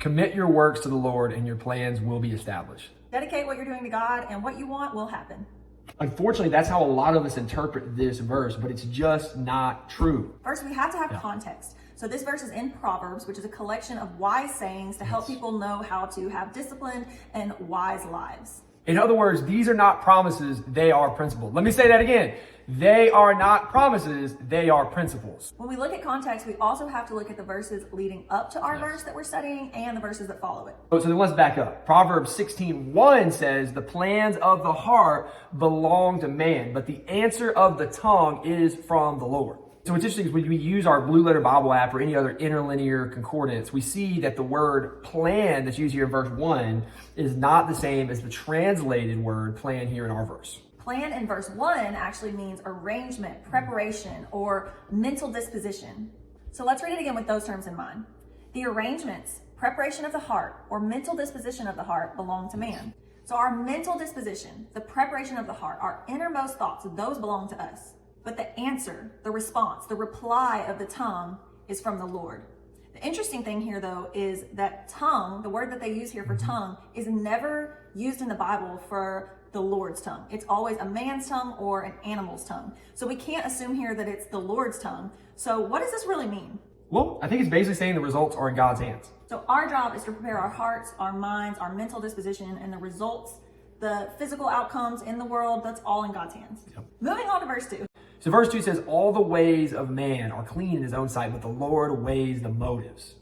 Commit your works to the Lord and your plans will be established. Dedicate what you're doing to God and what you want will happen. Unfortunately, that's how a lot of us interpret this verse, but it's just not true. First, we have to have context. So this verse is in Proverbs, which is a collection of wise sayings to help people know how to have disciplined and wise lives. In other words, these are not promises, they are principles. Let me say that again. They are not promises, they are principles. When we look at context, we also have to look at the verses leading up to our verse that we're studying and the verses that follow it. So then let's back up. Proverbs 16:1 says, the plans of the heart belong to man, but the answer of the tongue is from the Lord. So what's interesting is when we use our Blue Letter Bible app or any other interlinear concordance, we see that the word plan that's used here in verse 1 is not the same as the translated word plan here in our verse. Plan in verse 1 actually means arrangement, preparation, or mental disposition. So let's read it again with those terms in mind. The arrangements, preparation of the heart, or mental disposition of the heart belong to man. So our mental disposition, the preparation of the heart, our innermost thoughts, those belong to us. But the answer, the response, the reply of the tongue is from the Lord. The interesting thing here, though, is that tongue, the word that they use here for tongue, is never used in the Bible for the Lord's tongue. It's always a man's tongue or an animal's tongue. So we can't assume here that it's the Lord's tongue. So what does this really mean? Well, I think it's basically saying the results are in God's hands. So our job is to prepare our hearts, our minds, our mental disposition, and the results, the physical outcomes in the world, that's all in God's hands. Yep. Moving on to verse 2. So verse 2 says, all the ways of man are clean in his own sight, but the Lord weighs the motives.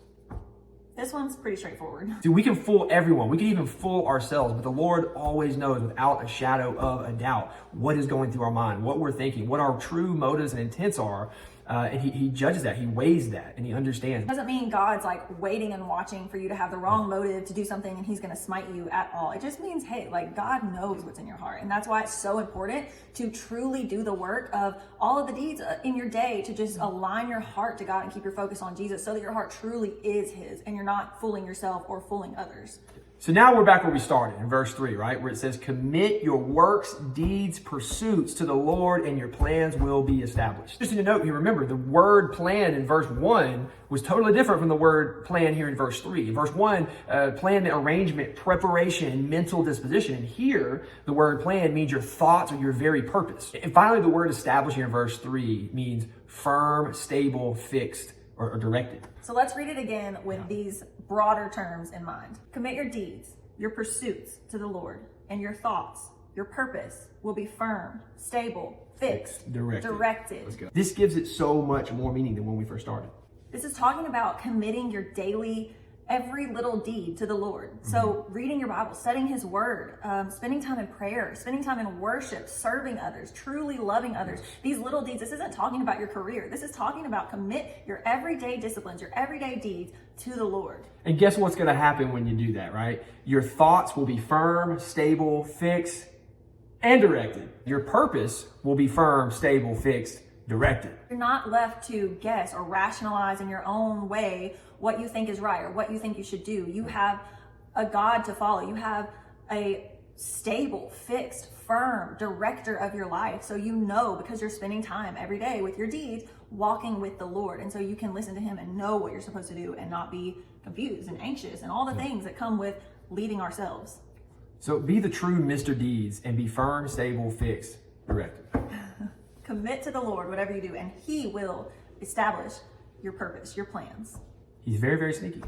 This one's pretty straightforward. See, we can fool everyone. We can even fool ourselves, but the Lord always knows without a shadow of a doubt what is going through our mind, what we're thinking, what our true motives and intents are. And he judges that, he weighs that, and he understands. It doesn't mean God's like waiting and watching for you to have the wrong motive to do something and he's going to smite you at all. It just means, hey, like God knows what's in your heart. And that's why it's so important to truly do the work of all of the deeds in your day to just align your heart to God and keep your focus on Jesus so that your heart truly is his and you're not fooling yourself or fooling others. So now we're back where we started in verse 3, right? Where it says, commit your works, deeds, pursuits to the Lord and your plans will be established. Just in a note here, remember the word plan in verse 1 was totally different from the word plan here in verse 3. In verse 1, plan meant arrangement, preparation, and mental disposition. And here, the word plan means your thoughts or your very purpose. And finally, the word established here in verse 3 means firm, stable, fixed, or directed. So let's read it again with these broader terms in mind. Commit your deeds, your pursuits to the Lord, and your thoughts, your purpose will be firm, stable, fixed, directed. Let's go. This gives it so much more meaning than when we first started. This is talking about committing your daily, every little deed to the Lord. So reading your Bible, studying his word, spending time in prayer, spending time in worship, serving others, truly loving others. These little deeds, this isn't talking about your career. This is talking about commit your everyday disciplines, your everyday deeds to the Lord. And guess what's going to happen when you do that, right? Your thoughts will be firm, stable, fixed, and directed. Your purpose will be firm, stable, fixed, directed. You're not left to guess or rationalize in your own way what you think is right or what you think you should do. You have a God to follow. You have a stable, fixed, firm director of your life. So you know, because you're spending time every day with your deeds, walking with the Lord. And so you can listen to him and know what you're supposed to do and not be confused and anxious and all the things that come with leading ourselves. So be the true Mr. Deeds and be firm, stable, fixed, directed. Commit to the Lord, whatever you do, and he will establish your purpose, your plans. He's very, very sneaky.